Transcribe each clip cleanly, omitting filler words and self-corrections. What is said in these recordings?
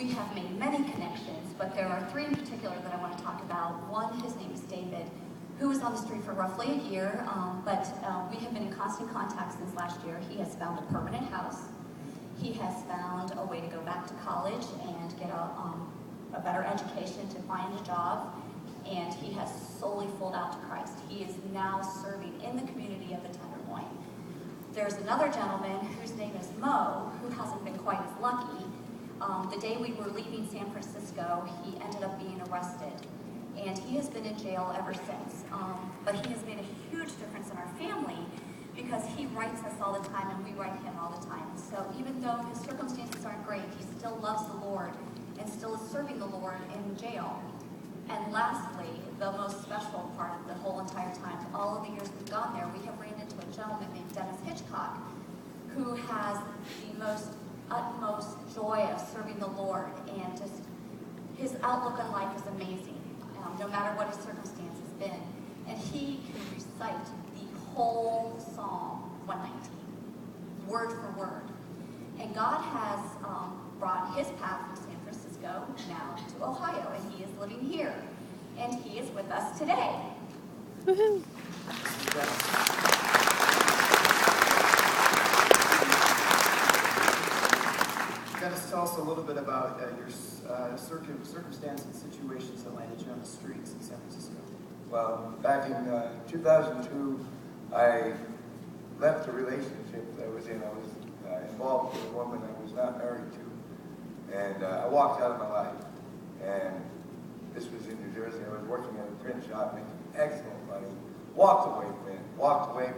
we have made many connections, but there are three in particular that I want to talk about. One, his name is David, who was on the street for roughly a year, but we have been in constant contact since last year. He has found a permanent house. He has found a way to go back to college and get a better education, to find a job, and he has solely sold out to Christ. He is now serving in the community of the Tenderloin. There's another gentleman whose name is Mo, who hasn't been quite as lucky. The day we were leaving San Francisco, he ended up being arrested, and he has been in jail ever since. But he has made a huge difference in our family because he writes us all the time and we write him all the time. So even though his circumstances aren't great, he still loves the Lord and still is serving the Lord in jail. And lastly, the most special part of the whole entire time, all of the years we've gone there, we have ran into a gentleman named Dennis Hitchcock, who has the utmost joy of serving the Lord, and just his outlook on life is amazing, no matter what his circumstance has been. And he can recite the whole Psalm 119, word for word. And God has brought his path from San Francisco now to Ohio, and he is living here. And he is with us today. Woohoo! Dennis, tell us a little bit about your circumstance and situations that landed you on the streets in San Francisco. Well, back in 2002, I left a relationship that I was in. I was involved with a woman I was not married to. And I walked out of my life. And this was in New Jersey. I was working at a print shop, making excellent money. Walked away from it. Walked away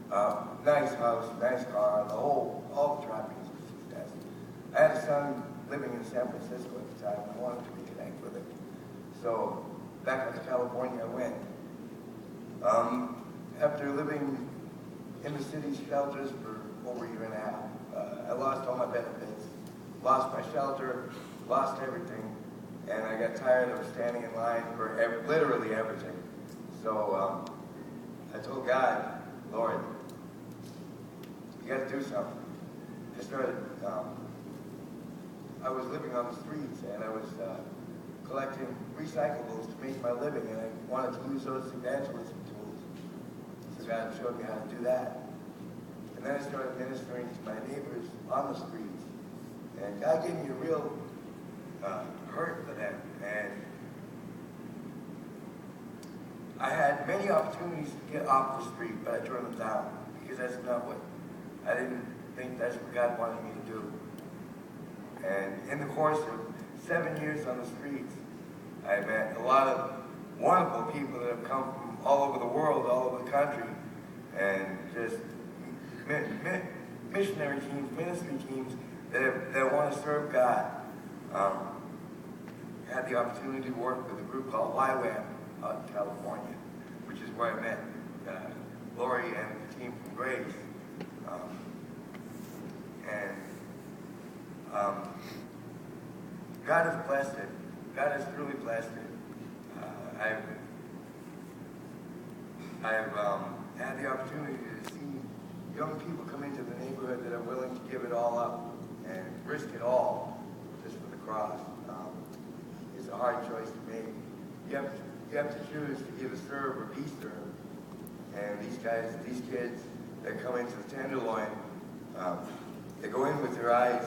from nice house, nice car, all the trappings of success. I had a son living in San Francisco at the time. I wanted to reconnect with him. So back to California I went. After living in the city's shelters for over a year and a half, I lost all my benefits, lost my shelter, lost everything, and I got tired of standing in line for literally everything. So I told God, Lord, you got to do something. I started, I was living on the streets, and I was collecting recyclables to make my living, and I wanted to use those evangelism tools. So God showed me how to do that. And then I started ministering to my neighbors on the streets. And God gave me a real hurt for them. And I had many opportunities to get off the street, but I turned them down because that's not what, I didn't think that's what God wanted me to do. And in the course of 7 years on the streets, I met a lot of wonderful people that have come from all over the world, all over the country, and just missionary teams, ministry teams that want to serve God. Had the opportunity to work with a group called YWAM out in California, which is where I met Lori and the team from Grace. God has blessed it. God has truly blessed it. I've had the opportunity to see young people come into the neighborhood that are willing to give it all up and risk it all just for the cross. It's a hard choice to make. You have to choose to either serve or be served. And these kids that come into the Tenderloin, they go in with their eyes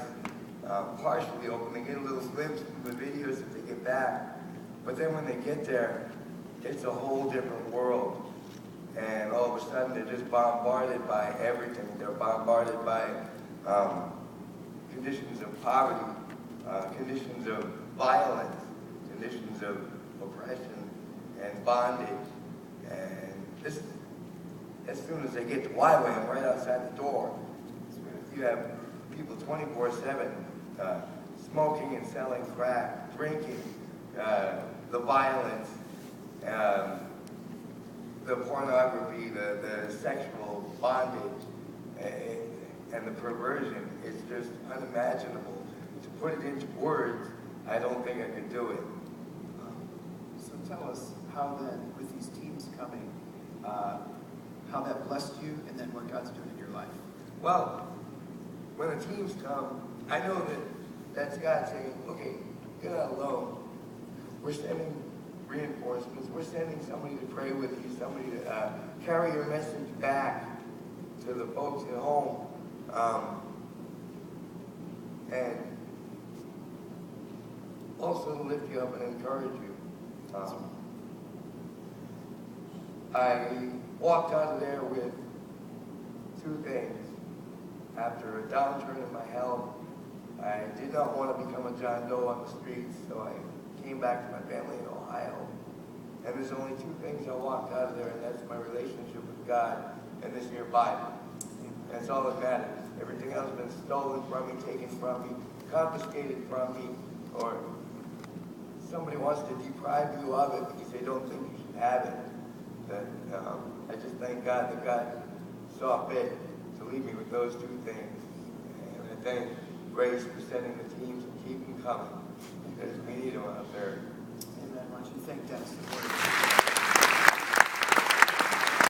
partially open. They get a little glimpse from the videos that they get back. But then when they get there, it's a whole different world. And all of a sudden, they're just bombarded by everything. They're bombarded by conditions of poverty, conditions of violence, conditions of oppression and bondage. And this, as soon as they get to YWAM, right outside the door, you have people 24/7 smoking and selling crack, drinking, the violence, the pornography, the sexual bondage, and the perversion is just unimaginable. To put it into words, I don't think I could do it. So tell us how then, with these teams coming, how that blessed you, and then what God's doing in your life. Well, when the teams come, I know that that's God saying, okay, you're not alone. We're sending reinforcements. We're sending somebody to pray with you, somebody to carry your message back to the folks at home. And also to lift you up and encourage you. I walked out of there with two things. After a downturn in my health, I did not want to become a John Doe on the streets, so I came back to my family in Ohio. And there's only two things I walked out of there, and that's my relationship with God and this here Bible. That's all that matters. Everything else has been stolen from me, taken from me, confiscated from me, or somebody wants to deprive you of it because they don't think you should have it. That I just thank God that God saw fit to leave me with those two things. And I thank Grace for sending the teams and keep them coming, because we need them out there.